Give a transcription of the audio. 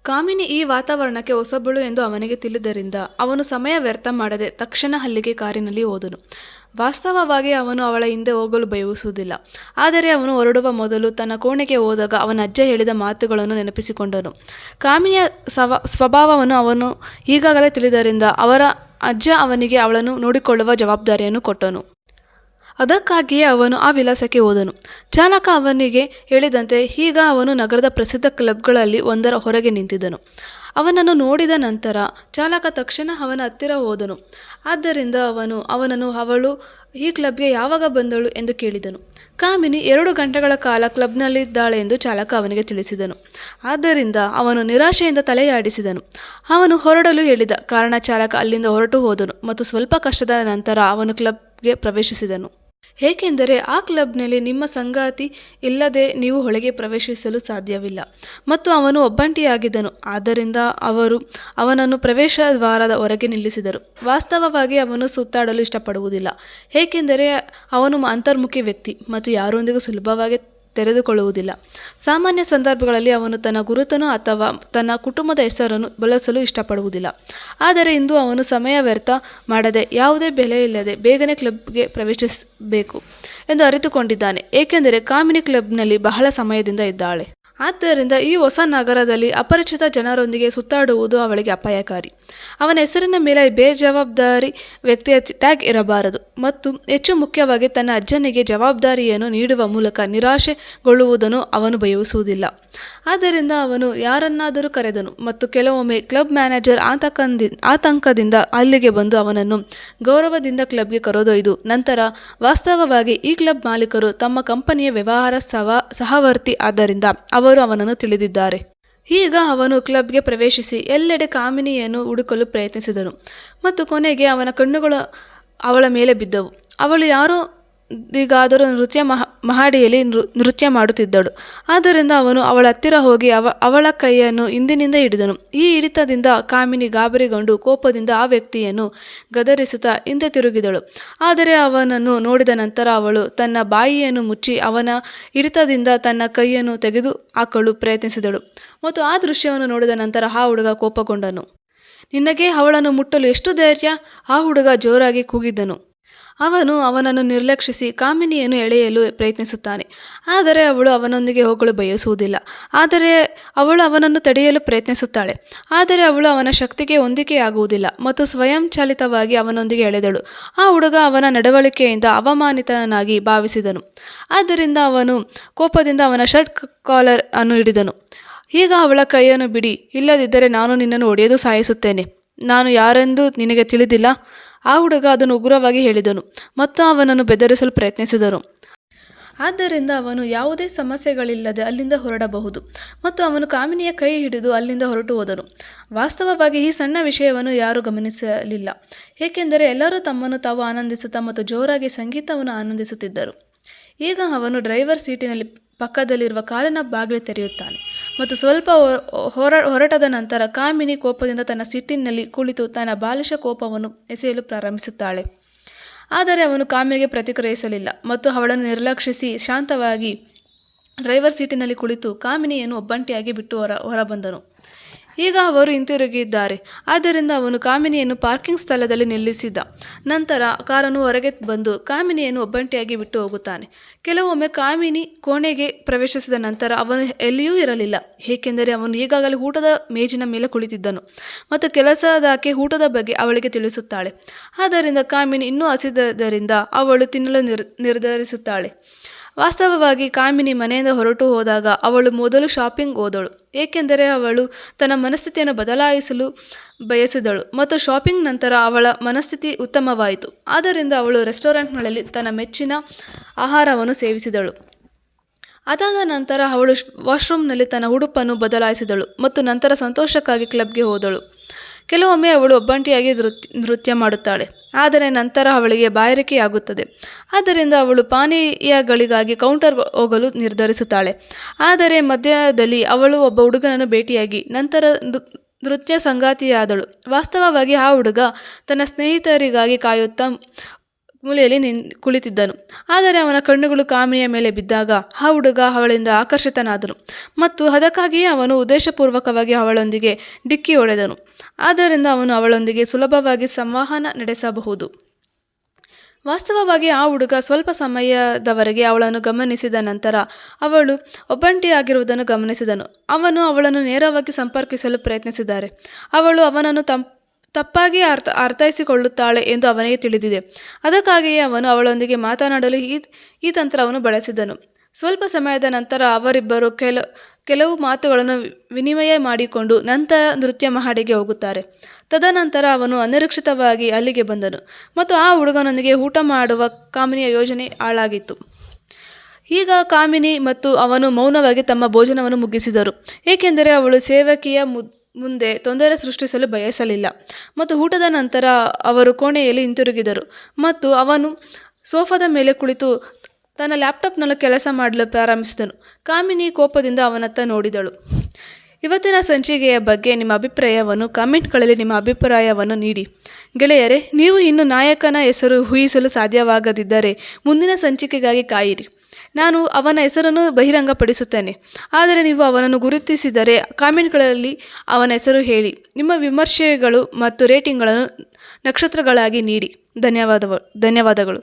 ಕಾಮಿನಿ ಈ ವಾತಾವರಣಕ್ಕೆ ಹೊಸಬಳು ಎಂದು ಅವನಿಗೆ ತಿಳಿದರಿಂದ ಅವನು ಸಮಯ ವ್ಯರ್ಥ ಮಾಡದೆ ತಕ್ಷಣ ಅಲ್ಲಿಗೆ ಕಾರಿನಲ್ಲಿ ಹೋದನು. ವಾಸ್ತವವಾಗಿ ಅವನು ಅವಳ ಹಿಂದೆ ಹೋಗಲು ಬಯಸುವುದಿಲ್ಲ. ಆದರೆ ಅವನು ಹೊರಡುವ ಮೊದಲು ತನ್ನ ಕೋಣೆಗೆ ಹೋದಾಗ ಅವನ ಅಜ್ಜ ಹೇಳಿದ ಮಾತುಗಳನ್ನು ನೆನಪಿಸಿಕೊಂಡನು. ಕಾಮಿನಿಯ ಸ್ವಭಾವವನ್ನು ಅವನು ಈಗಾಗಲೇ ತಿಳಿದರಿಂದ ಅವರ ಅಜ್ಜ ಅವನಿಗೆ ಅವಳನ್ನು ನೋಡಿಕೊಳ್ಳುವ ಜವಾಬ್ದಾರಿಯನ್ನು ಕೊಟ್ಟನು. ಅದಕ್ಕಾಗಿಯೇ ಅವನು ಆ ವಿಳಾಸಕ್ಕೆ ಹೋದನು. ಚಾಲಕ ಅವನಿಗೆ ಹೇಳಿದಂತೆ ಈಗ ಅವನು ನಗರದ ಪ್ರಸಿದ್ಧ ಕ್ಲಬ್ಗಳಲ್ಲಿ ಒಂದರ ಹೊರಗೆ ನಿಂತಿದ್ದನು. ಅವನನ್ನು ನೋಡಿದ ನಂತರ ಚಾಲಕ ತಕ್ಷಣ ಅವನ ಹತ್ತಿರ ಹೋದನು. ಆದ್ದರಿಂದ ಅವನನ್ನು ಅವಳು ಈ ಕ್ಲಬ್ಗೆ ಯಾವಾಗ ಬಂದಳು ಎಂದು ಕೇಳಿದನು. ಕಾಮಿನಿ 2 ಗಂಟೆಗಳ ಕಾಲ ಕ್ಲಬ್ನಲ್ಲಿದ್ದಾಳೆ ಎಂದು ಚಾಲಕ ಅವನಿಗೆ ತಿಳಿಸಿದನು. ಆದ್ದರಿಂದ ಅವನು ನಿರಾಶೆಯಿಂದ ತಲೆಯಾಡಿಸಿದನು. ಅವನು ಹೊರಡಲು ಹೇಳಿದ ಕಾರಣ ಚಾಲಕ ಅಲ್ಲಿಂದ ಹೊರಟು ಹೋದನು ಮತ್ತು ಸ್ವಲ್ಪ ಕಷ್ಟದ ನಂತರ ಅವನು ಕ್ಲಬ್ಗೆ ಪ್ರವೇಶಿಸಿದನು. ಏಕೆಂದರೆ ಆ ಕ್ಲಬ್ನಲ್ಲಿ ನಿಮ್ಮ ಸಂಗಾತಿ ಇಲ್ಲದೆ ನೀವು ಒಳಗೆ ಪ್ರವೇಶಿಸಲು ಸಾಧ್ಯವಿಲ್ಲ ಮತ್ತು ಅವನು ಒಬ್ಬಂಟಿಯಾಗಿದ್ದನು. ಆದ್ದರಿಂದ ಅವರು ಅವನನ್ನು ಪ್ರವೇಶ ದ್ವಾರದ ಹೊರಗೆ ನಿಲ್ಲಿಸಿದರು. ವಾಸ್ತವವಾಗಿ ಅವನು ಸುತ್ತಾಡಲು ಇಷ್ಟಪಡುವುದಿಲ್ಲ, ಏಕೆಂದರೆ ಅವನು ಅಂತರ್ಮುಖಿ ವ್ಯಕ್ತಿ ಮತ್ತು ಯಾರೊಂದಿಗೂ ಸುಲಭವಾಗಿ ತೆರೆದುಕೊಳ್ಳುವುದಿಲ್ಲ. ಸಾಮಾನ್ಯ ಸಂದರ್ಭಗಳಲ್ಲಿ ಅವನು ತನ್ನ ಗುರುತನ್ನು ಅಥವಾ ತನ್ನ ಕುಟುಂಬದ ಹೆಸರನ್ನು ಬಳಸಲು ಇಷ್ಟಪಡುವುದಿಲ್ಲ. ಆದರೆ ಇಂದು ಅವನು ಸಮಯ ವ್ಯರ್ಥ ಮಾಡದೆ ಯಾವುದೇ ಬೆಲೆಯಿಲ್ಲದೆ ಬೇಗನೆ ಕ್ಲಬ್ಗೆ ಪ್ರವೇಶಿಸಬೇಕು ಎಂದು ಅರಿತುಕೊಂಡಿದ್ದಾನೆ, ಏಕೆಂದರೆ ಕಾಮಿನಿ ಕ್ಲಬ್ನಲ್ಲಿ ಬಹಳ ಸಮಯದಿಂದ ಇದ್ದಾಳೆ. ಆದ್ದರಿಂದ ಈ ಹೊಸ ನಗರದಲ್ಲಿ ಅಪರಿಚಿತ ಜನರೊಂದಿಗೆ ಸುತ್ತಾಡುವುದು ಅವಳಿಗೆ ಅಪಾಯಕಾರಿ. ಅವನ ಹೆಸರಿನ ಮೇಲೆ ಬೇಜವಾಬ್ದಾರಿ ವ್ಯಕ್ತಿಯ ಟ್ಯಾಗ್ ಇರಬಾರದು ಮತ್ತು ಹೆಚ್ಚು ಮುಖ್ಯವಾಗಿ ತನ್ನ ಅಜ್ಜನಿಗೆ ಜವಾಬ್ದಾರಿಯನ್ನು ನೀಡುವ ಮೂಲಕ ನಿರಾಶೆಗೊಳ್ಳುವುದನ್ನು ಅವನು ಬಯಸುವುದಿಲ್ಲ. ಆದ್ದರಿಂದ ಅವನು ಯಾರನ್ನಾದರೂ ಕರೆದನು ಮತ್ತು ಕೆಲವೊಮ್ಮೆ ಕ್ಲಬ್ ಮ್ಯಾನೇಜರ್ ಆತಂಕದಿಂದ ಅಲ್ಲಿಗೆ ಬಂದು ಅವನನ್ನು ಗೌರವದಿಂದ ಕ್ಲಬ್ಗೆ ಕರೆದೊಯ್ದು ನಂತರ ವಾಸ್ತವವಾಗಿ ಈ ಕ್ಲಬ್ ಮಾಲೀಕರು ತಮ್ಮ ಕಂಪನಿಯ ವ್ಯವಹಾರ ಸಹವರ್ತಿ, ಆದ್ದರಿಂದ ಅವರು ಅವನನ್ನು ತಿಳಿದಿದ್ದಾರೆ. ಈಗ ಅವನು ಕ್ಲಬ್ಗೆ ಪ್ರವೇಶಿಸಿ ಎಲ್ಲೆಡೆ ಕಾಮಿನಿಯನ್ನು ಹುಡುಕಲು ಪ್ರಯತ್ನಿಸಿದನು ಮತ್ತು ಕೊನೆಗೆ ಅವನ ಕಣ್ಣುಗಳು ಅವಳ ಮೇಲೆ ಬಿದ್ದವು. ಅವಳು ಯಾರೊಂದಿಗಾದರೂ ಮಹಡಿಯಲ್ಲಿ ನೃತ್ಯ ಮಾಡುತ್ತಿದ್ದಳು. ಆದ್ದರಿಂದ ಅವನು ಅವಳ ಹತ್ತಿರ ಹೋಗಿ ಅವಳ ಕೈಯನ್ನು ಹಿಂದಿನಿಂದ ಹಿಡಿದನು. ಈ ಹಿಡಿತದಿಂದ ಕಾಮಿನಿ ಗಾಬರಿಗೊಂಡು ಕೋಪದಿಂದ ಆ ವ್ಯಕ್ತಿಯನ್ನು ಗದರಿಸುತ್ತಾ ಹಿಂದೆ ತಿರುಗಿದಳು. ಆದರೆ ಅವನನ್ನು ನೋಡಿದ ನಂತರ ಅವಳು ತನ್ನ ಬಾಯಿಯನ್ನು ಮುಚ್ಚಿ ಅವನ ಹಿಡಿತದಿಂದ ತನ್ನ ಕೈಯನ್ನು ತೆಗೆದುಹಾಕಲು ಪ್ರಯತ್ನಿಸಿದಳು ಮತ್ತು ಆ ದೃಶ್ಯವನ್ನು ನೋಡಿದ ನಂತರ ಆ ಹುಡುಗ ಕೋಪಗೊಂಡನು. ನಿನಗೆ ಅವಳನ್ನು ಮುಟ್ಟಲು ಎಷ್ಟು ಧೈರ್ಯ? ಆ ಹುಡುಗ ಜೋರಾಗಿ ಕೂಗಿದನು. ಅವನು ಅವನನ್ನು ನಿರ್ಲಕ್ಷಿಸಿ ಕಾಮಿನಿಯನ್ನು ಎಳೆಯಲು ಪ್ರಯತ್ನಿಸುತ್ತಾನೆ. ಆದರೆ ಅವಳು ಅವನೊಂದಿಗೆ ಹೋಗಲು ಬಯಸುವುದಿಲ್ಲ. ಆದರೆ ಅವಳು ಅವನನ್ನು ತಡೆಯಲು ಪ್ರಯತ್ನಿಸುತ್ತಾಳೆ. ಆದರೆ ಅವಳು ಅವನ ಶಕ್ತಿಗೆ ಹೊಂದಿಕೆಯಾಗುವುದಿಲ್ಲ ಮತ್ತು ಸ್ವಯಂಚಾಲಿತವಾಗಿ ಅವನೊಂದಿಗೆ ಎಳೆದಳು. ಆ ಹುಡುಗ ಅವನ ನಡವಳಿಕೆಯಿಂದ ಅವಮಾನಿತನಾಗಿ ಭಾವಿಸಿದನು. ಆದ್ದರಿಂದ ಅವನು ಕೋಪದಿಂದ ಅವನ ಶರ್ಟ್ ಕಾಲರ್ ಅನ್ನು ಹಿಡಿದನು. ಈಗ ಅವಳ ಕೈಯನ್ನು ಬಿಡಿ, ಇಲ್ಲದಿದ್ದರೆ ನಾನು ನಿನ್ನನ್ನು ಹೊಡೆದು ಸಾಯಿಸುತ್ತೇನೆ. ನಾನು ಯಾರೆಂದು ನಿನಗೆ ತಿಳಿದಿಲ್ಲ? ಆ ಹುಡುಗ ಅದನ್ನು ಉಗ್ರವಾಗಿ ಹೇಳಿದನು ಮತ್ತು ಅವನನ್ನು ಬೆದರಿಸಲು ಪ್ರಯತ್ನಿಸಿದನು. ಆದ್ದರಿಂದ ಅವನು ಯಾವುದೇ ಸಮಸ್ಯೆಗಳಿಲ್ಲದೆ ಅಲ್ಲಿಂದ ಹೊರಡಬಹುದು ಮತ್ತು ಅವನು ಕಾಮಿನಿಯ ಕೈ ಹಿಡಿದು ಅಲ್ಲಿಂದ ಹೊರಟು ಹೋದನು. ವಾಸ್ತವವಾಗಿ ಈ ಸಣ್ಣ ವಿಷಯವನ್ನು ಯಾರೂ ಗಮನಿಸಲಿಲ್ಲ, ಏಕೆಂದರೆ ಎಲ್ಲರೂ ತಮ್ಮನ್ನು ತಾವು ಆನಂದಿಸುತ್ತಾ ಮತ್ತು ಜೋರಾಗಿ ಸಂಗೀತವನ್ನು ಆನಂದಿಸುತ್ತಿದ್ದರು. ಈಗ ಅವನು ಡ್ರೈವರ್ ಸೀಟಿನಲ್ಲಿ ಪಕ್ಕದಲ್ಲಿರುವ ಕಾರಿನ ಬಾಗಿಲು ತೆರೆಯುತ್ತಾನೆ ಮತ್ತು ಸ್ವಲ್ಪ ಹೊರಟದ ನಂತರ ಕಾಮಿನಿ ಕೋಪದಿಂದ ತನ್ನ ಸೀಟಿನಲ್ಲಿ ಕುಳಿತು ತನ್ನ ಬಾಲಿಶ ಕೋಪವನ್ನು ಎಸೆಯಲು ಪ್ರಾರಂಭಿಸುತ್ತಾಳೆ. ಆದರೆ ಅವನು ಕಾಮಿನಿಗೆ ಪ್ರತಿಕ್ರಿಯಿಸಲಿಲ್ಲ ಮತ್ತು ಅವಳನ್ನು ನಿರ್ಲಕ್ಷಿಸಿ ಶಾಂತವಾಗಿ ಡ್ರೈವರ್ ಸೀಟಿನಲ್ಲಿ ಕುಳಿತು ಕಾಮಿನಿಯನ್ನು ಒಬ್ಬಂಟಿಯಾಗಿ ಬಿಟ್ಟು ಹೊರಬಂದನು. ಈಗ ಅವರು ಹಿಂತಿರುಗಿದ್ದಾರೆ. ಆದ್ದರಿಂದ ಅವನು ಕಾಮಿನಿಯನ್ನು ಪಾರ್ಕಿಂಗ್ ಸ್ಥಳದಲ್ಲಿ ನಿಲ್ಲಿಸಿದ ನಂತರ ಕಾರನ್ನು ಹೊರಗೆ ಬಂದು ಕಾಮಿನಿಯನ್ನು ಒಬ್ಬಂಟಿಯಾಗಿ ಬಿಟ್ಟು ಹೋಗುತ್ತಾನೆ. ಕೆಲವೊಮ್ಮೆ ಕಾಮಿನಿ ಕೋಣೆಗೆ ಪ್ರವೇಶಿಸಿದ ನಂತರ ಅವನು ಎಲ್ಲಿಯೂ ಇರಲಿಲ್ಲ, ಏಕೆಂದರೆ ಅವನು ಈಗಾಗಲೇ ಊಟದ ಮೇಜಿನ ಮೇಲೆ ಕುಳಿತಿದ್ದನು ಮತ್ತು ಕೆಲಸದಾಕೆ ಊಟದ ಬಗ್ಗೆ ಅವಳಿಗೆ ತಿಳಿಸುತ್ತಾಳೆ. ಆದ್ದರಿಂದ ಕಾಮಿನಿ ಇನ್ನೂ ಹಸಿದದ್ದರಿಂದ ಅವಳು ತಿನ್ನಲು ನಿರ್ಧರಿಸುತ್ತಾಳೆ. ವಾಸ್ತವವಾಗಿ ಕಾಮಿನಿ ಮನೆಯಿಂದ ಹೊರಟು ಹೋದಾಗ ಅವಳು ಮೊದಲು ಶಾಪಿಂಗ್ ಹೋದಳು, ಏಕೆಂದರೆ ಅವಳು ತನ್ನ ಮನಸ್ಥಿತಿಯನ್ನು ಬದಲಾಯಿಸಲು ಬಯಸಿದಳು ಮತ್ತು ಶಾಪಿಂಗ್ ನಂತರ ಅವಳ ಮನಸ್ಥಿತಿ ಉತ್ತಮವಾಯಿತು. ಆದ್ದರಿಂದ ಅವಳು ರೆಸ್ಟೋರೆಂಟ್ಗಳಲ್ಲಿ ತನ್ನ ಮೆಚ್ಚಿನ ಆಹಾರವನ್ನು ಸೇವಿಸಿದಳು. ಅದಾದ ನಂತರ ಅವಳು ವಾಶ್ರೂಮ್ನಲ್ಲಿ ತನ್ನ ಉಡುಪನ್ನು ಬದಲಾಯಿಸಿದಳು ಮತ್ತು ನಂತರ ಸಂತೋಷಕ್ಕಾಗಿ ಕ್ಲಬ್ಗೆ ಹೋದಳು. ಕೆಲವೊಮ್ಮೆ ಅವಳು ಒಬ್ಬಂಟಿಯಾಗಿ ನೃತ್ಯ ಮಾಡುತ್ತಾಳೆ, ಆದರೆ ನಂತರ ಅವಳಿಗೆ ಬಾಯಾರಿಕೆಯಾಗುತ್ತದೆ. ಆದ್ದರಿಂದ ಅವಳು ಪಾನೀಯಗಳಿಗಾಗಿ ಕೌಂಟರ್ ಹೋಗಲು ನಿರ್ಧರಿಸುತ್ತಾಳೆ. ಆದರೆ ಮಧ್ಯದಲ್ಲಿ ಅವಳು ಒಬ್ಬ ಹುಡುಗನನ್ನು ಭೇಟಿಯಾಗಿ ನಂತರ ನೃತ್ಯ ಸಂಗಾತಿಯಾದಳು. ವಾಸ್ತವವಾಗಿ ಆ ಹುಡುಗ ತನ್ನ ಸ್ನೇಹಿತರಿಗಾಗಿ ಕಾಯುತ್ತಾ ಮೂಲೆಯಲ್ಲಿ ಕುಳಿತಿದ್ದನು. ಆದರೆ ಅವನ ಕಣ್ಣುಗಳು ಕಾಮಿನಿಯ ಮೇಲೆ ಬಿದ್ದಾಗ ಆ ಹುಡುಗ ಅವಳಿಂದ ಆಕರ್ಷಿತನಾದನು ಮತ್ತು ಅದಕ್ಕಾಗಿಯೇ ಅವನು ಉದ್ದೇಶಪೂರ್ವಕವಾಗಿ ಅವಳೊಂದಿಗೆ ಡಿಕ್ಕಿ ಹೊಡೆದನು. ಆದ್ದರಿಂದ ಅವನು ಅವಳೊಂದಿಗೆ ಸುಲಭವಾಗಿ ಸಂವಹನ ನಡೆಸಬಹುದು. ವಾಸ್ತವವಾಗಿ ಆ ಹುಡುಗ ಸ್ವಲ್ಪ ಸಮಯದವರೆಗೆ ಅವಳನ್ನು ಗಮನಿಸಿದ ನಂತರ ಅವಳು ಒಬ್ಬಂಟಿಯಾಗಿರುವುದನ್ನು ಗಮನಿಸಿದನು. ಅವನು ಅವಳನ್ನು ನೇರವಾಗಿ ಸಂಪರ್ಕಿಸಲು ಪ್ರಯತ್ನಿಸಿದರೆ ಅವಳು ಅವನನ್ನು ತಪ್ಪಾಗಿ ಅರ್ಥೈಸಿಕೊಳ್ಳುತ್ತಾಳೆ ಎಂದು ಅವನಿಗೆ ತಿಳಿದಿದೆ. ಅದಕ್ಕಾಗಿಯೇ ಅವನು ಅವಳೊಂದಿಗೆ ಮಾತನಾಡಲು ಈ ತಂತ್ರವನ್ನು ಬಳಸಿದನು. ಸ್ವಲ್ಪ ಸಮಯದ ನಂತರ ಅವರಿಬ್ಬರು ಕೆಲವು ಮಾತುಗಳನ್ನು ವಿನಿಮಯ ಮಾಡಿಕೊಂಡು ನಂತರ ನೃತ್ಯ ಮಹಡಿಗೆ ಹೋಗುತ್ತಾರೆ. ತದನಂತರ ಅವನು ಅನಿರೀಕ್ಷಿತವಾಗಿ ಅಲ್ಲಿಗೆ ಬಂದನು ಮತ್ತು ಆ ಹುಡುಗನೊಂದಿಗೆ ಊಟ ಮಾಡುವ ಕಾಮಿನಿಯ ಯೋಜನೆ ಹಾಳಾಗಿತ್ತು. ಈಗ ಕಾಮಿನಿ ಮತ್ತು ಅವನು ಮೌನವಾಗಿ ತಮ್ಮ ಭೋಜನವನ್ನು ಮುಗಿಸಿದರು, ಏಕೆಂದರೆ ಅವಳು ಸೇವಕಿಯ ಮುಂದೆ ತೊಂದರೆ ಸೃಷ್ಟಿಸಲು ಬಯಸಲಿಲ್ಲ. ಮತ್ತು ಊಟದ ನಂತರ ಅವರು ಕೋಣೆಯಲ್ಲಿ ಹಿಂತಿರುಗಿದರು ಮತ್ತು ಅವನು ಸೋಫಾದ ಮೇಲೆ ಕುಳಿತು ತನ್ನ ಲ್ಯಾಪ್ಟಾಪ್ನಲ್ಲಿ ಕೆಲಸ ಮಾಡಲು ಪ್ರಾರಂಭಿಸಿದನು. ಕಾಮಿನಿ ಕೋಪದಿಂದ ಅವನತ್ತ ನೋಡಿದಳು. ಇವತ್ತಿನ ಸಂಚಿಕೆಯ ಬಗ್ಗೆ ನಿಮ್ಮ ಅಭಿಪ್ರಾಯವನ್ನು ಕಾಮೆಂಟ್ಗಳಲ್ಲಿ ನಿಮ್ಮ ಅಭಿಪ್ರಾಯವನ್ನು ನೀಡಿ. ಗೆಳೆಯರೇ, ನೀವು ಇನ್ನು ನಾಯಕನ ಹೆಸರು ಊಹಿಸಲು ಸಾಧ್ಯವಾಗದಿದ್ದರೆ ಮುಂದಿನ ಸಂಚಿಕೆಗಾಗಿ ಕಾಯಿರಿ. ನಾನು ಅವನ ಹೆಸರನ್ನು ಬಹಿರಂಗಪಡಿಸುತ್ತೇನೆ. ಆದರೆ ನೀವು ಅವನನ್ನು ಗುರುತಿಸಿದರೆ ಕಾಮೆಂಟ್ಗಳಲ್ಲಿ ಅವನ ಹೆಸರು ಹೇಳಿ. ನಿಮ್ಮ ವಿಮರ್ಶೆಗಳು ಮತ್ತು ರೇಟಿಂಗ್ಗಳನ್ನು ನಕ್ಷತ್ರಗಳಾಗಿ ನೀಡಿ. ಧನ್ಯವಾದಗಳು.